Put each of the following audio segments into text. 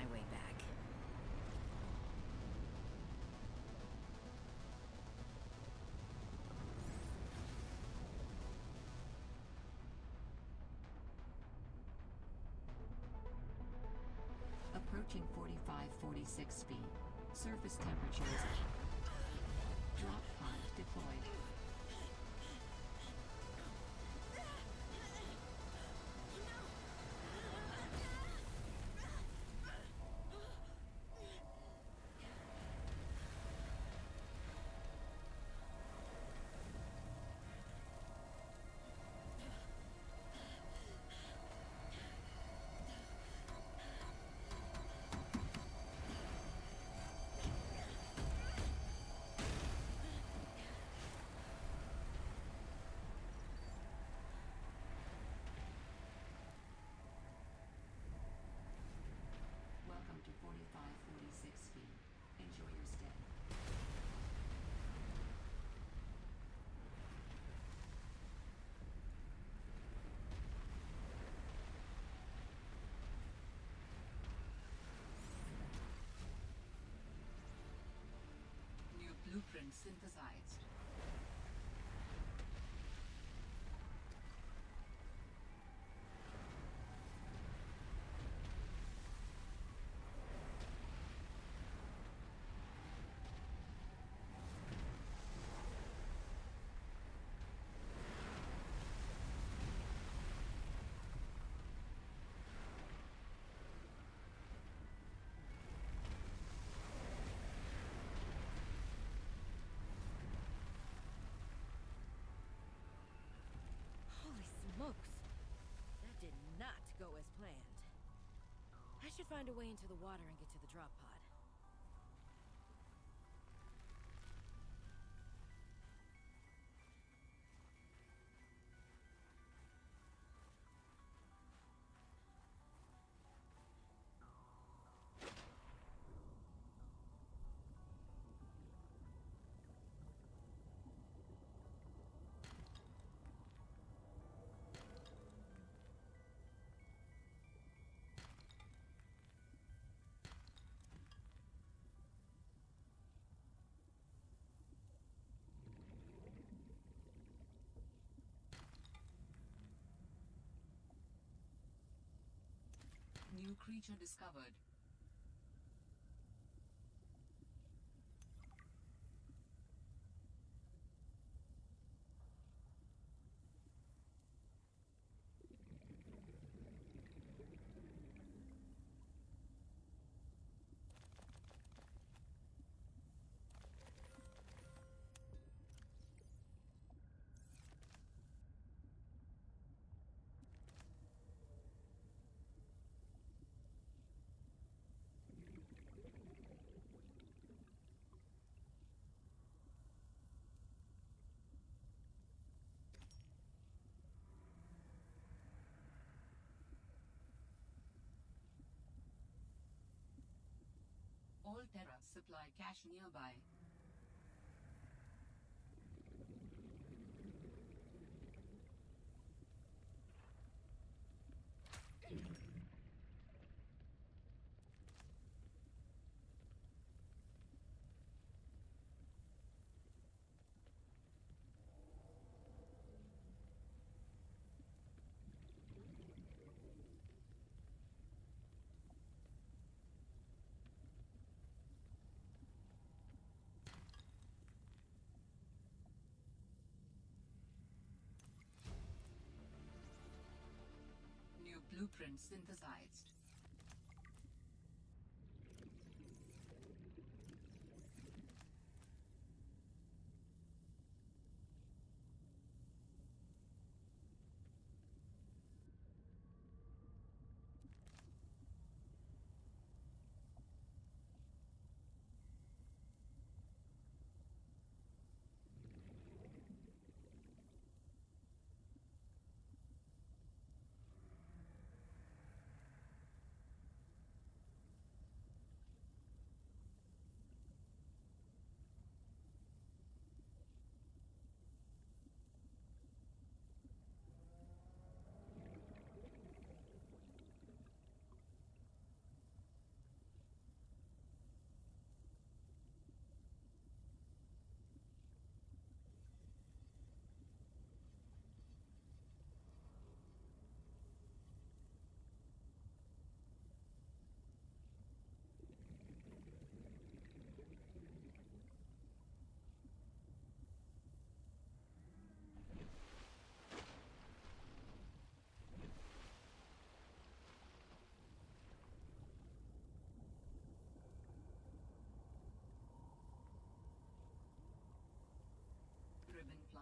my way back. Approaching 45-46 feet. Surface temperatures. Drop pod deployed. Welcome to 45-46 feet. Enjoy your stay. New blueprint synthesized. Holy smokes! That did not go as planned. I should find a way into the water and get to the drop pod. New creature discovered. All Terra supply cache nearby. New blueprint synthesized.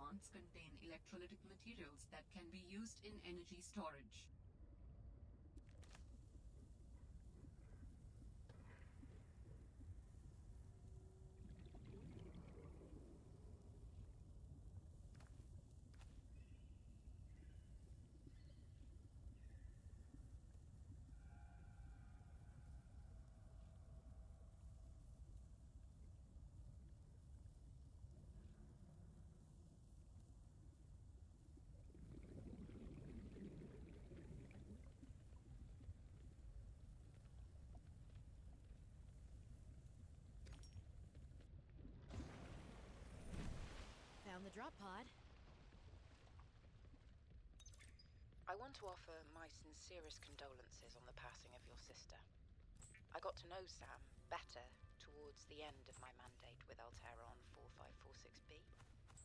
plants contain electrolytic materials that can be used in energy storage. Found the drop pod. I want to offer my sincerest condolences on the passing of your sister. I got to know Sam better towards the end of my mandate with Altera on 4546B,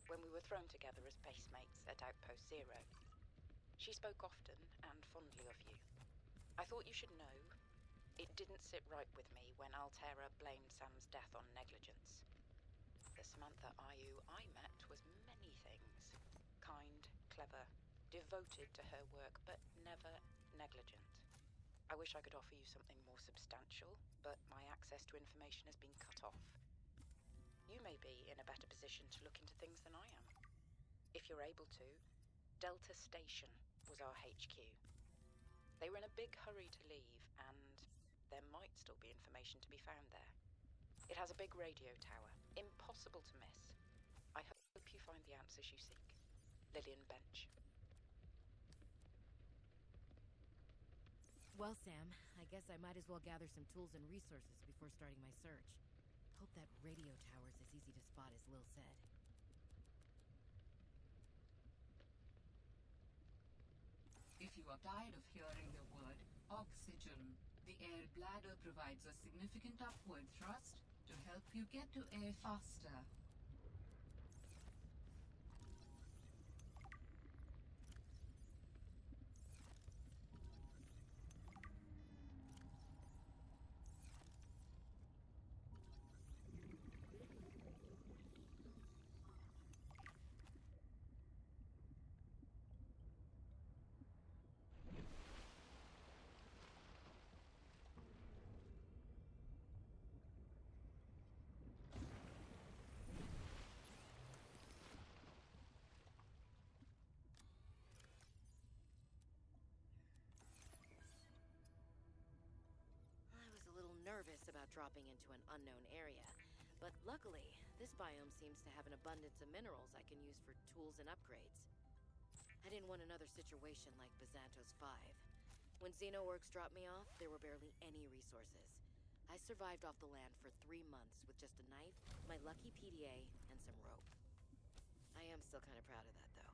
when we were thrown together as basemates at Outpost Zero. She spoke often and fondly of you. I thought you should know, it didn't sit right with me when Altera blamed Sam's death on negligence. The Samantha Ayu I met was many things. Kind, clever, devoted to her work, but never negligent. I wish I could offer you something more substantial, but my access to information has been cut off. You may be in a better position to look into things than I am. If you're able to, Delta Station was our HQ. They were in a big hurry to leave, and there might still be information to be found there. It has a big radio tower, impossible to miss. I hope you find the answers you seek. Lillian Bench. Well, Sam, I guess I might as well gather some tools and resources before starting my search. Hope that radio tower's as easy to spot as Lil said. If you are tired of hearing the word oxygen, the air bladder provides a significant upward thrust to help you get to air faster. I was a little nervous about dropping into an unknown area, but luckily, this biome seems to have an abundance of minerals I can use for tools and upgrades. I didn't want another situation like Bazantos 5. When Xenoworks dropped me off, there were barely any resources. I survived off the land for 3 months with just a knife, my lucky PDA, and some rope. I am still kind of proud of that, though.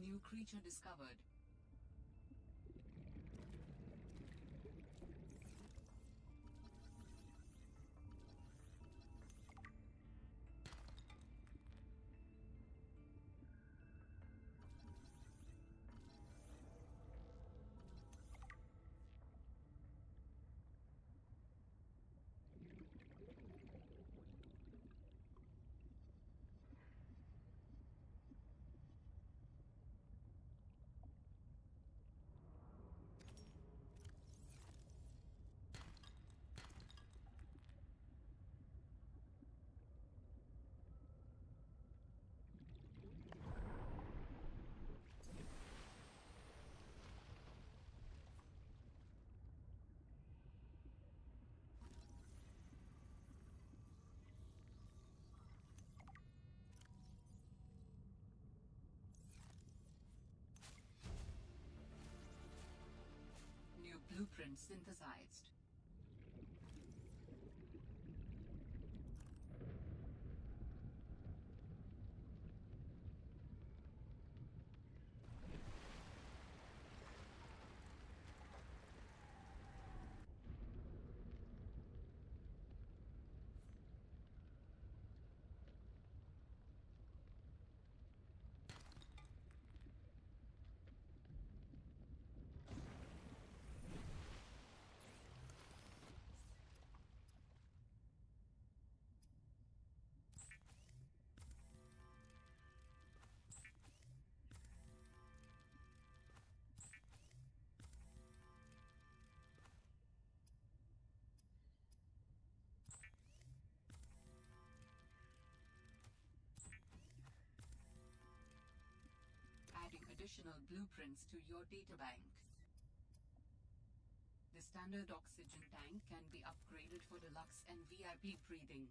New creature discovered. New blueprint synthesized. Adding additional blueprints to your databank. The standard oxygen tank can be upgraded for deluxe and VIP breathing.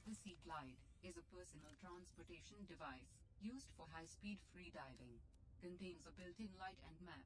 The Sea Glide is a personal transportation device used for high-speed freediving. Contains a built-in light and map.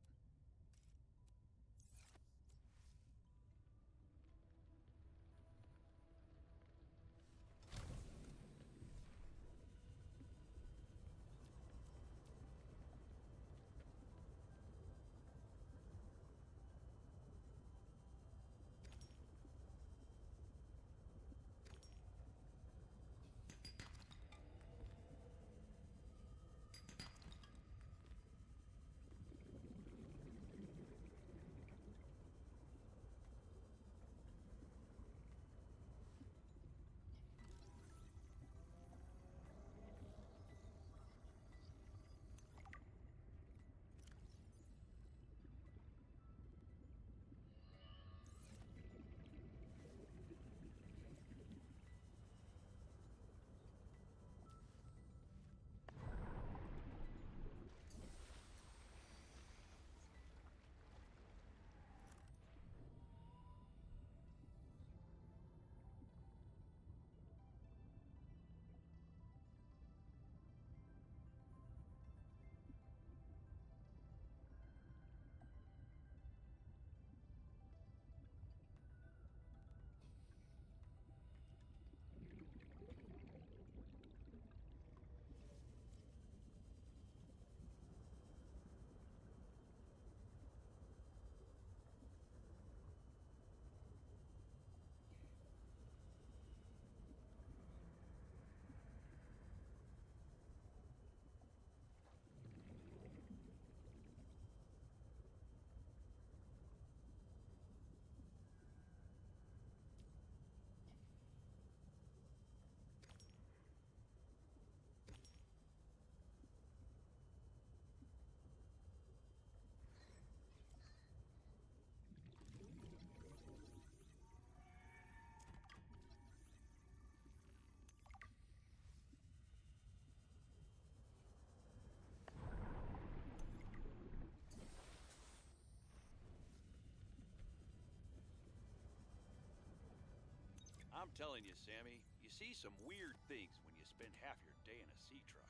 I'm telling you, Sammy, you see some weird things when you spend half your day in a sea truck.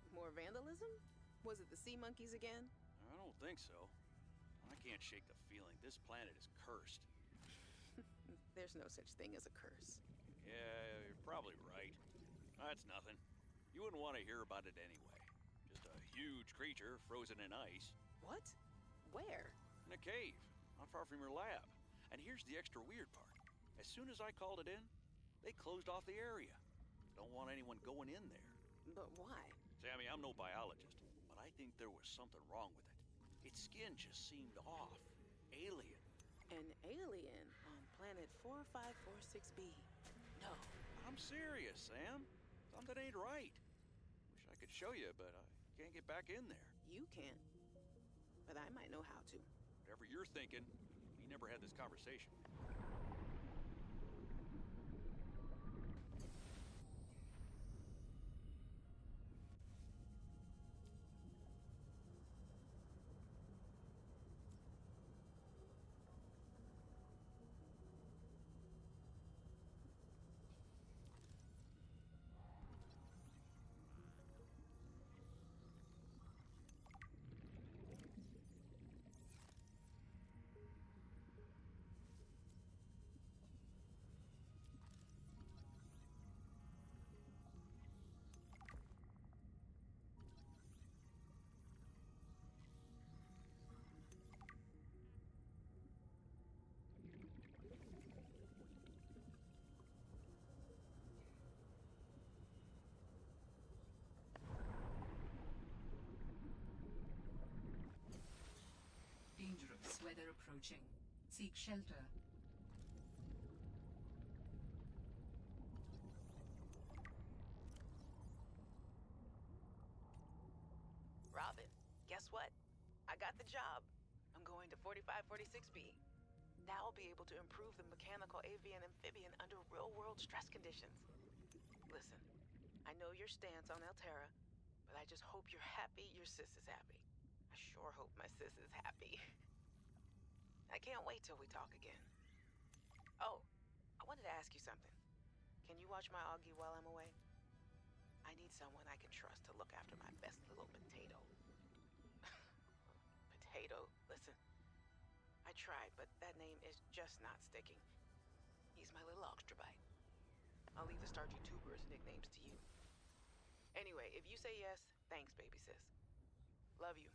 More vandalism? Was it the sea monkeys again? I don't think so. I can't shake the feeling this planet is cursed. There's no such thing as a curse. Yeah, you're probably right. That's nothing. You wouldn't want to hear about it anyway. Just a huge creature frozen in ice. What? Where? In a cave, not far from your lab. And here's the extra weird part. As soon as I called it in, they closed off the area. Don't want anyone going in there. But why? Sammy, I'm no biologist, but I think there was something wrong with it. Its skin just seemed off. Alien. An alien on planet 4546b. No. I'm serious, Sam. Something ain't right. Wish I could show you, but I can't get back in there. You can't. But I might know how to. Whatever you're thinking, we never had this conversation. Dangerous weather approaching. Seek shelter. Robin, guess what? I got the job. I'm going to 4546b. Now I'll be able to improve the mechanical avian amphibian under real-world stress conditions. Listen, I know your stance on Altera, but I just hope you're happy your sis is happy. I sure hope my sis is happy. I can't wait till we talk again. Oh, I wanted to ask you something. Can you watch my Augie while I'm away? I need someone I can trust to look after my best little potato. Potato, listen. I tried, but that name is just not sticking. He's my little Oxtrabite. I'll leave the starchy tubers nicknames to you. Anyway, if you say yes, thanks, baby sis. Love you.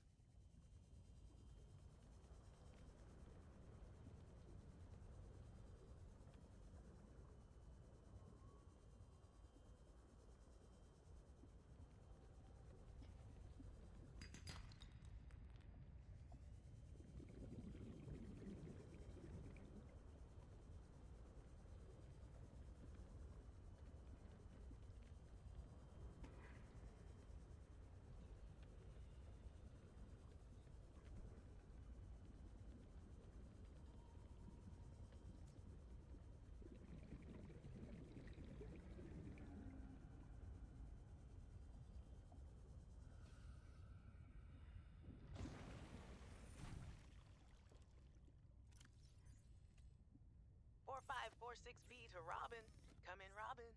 Four, 546B to Robin. Come in, Robin.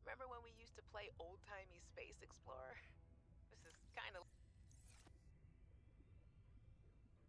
Remember when we used to play old-timey Space Explorer? This is kind of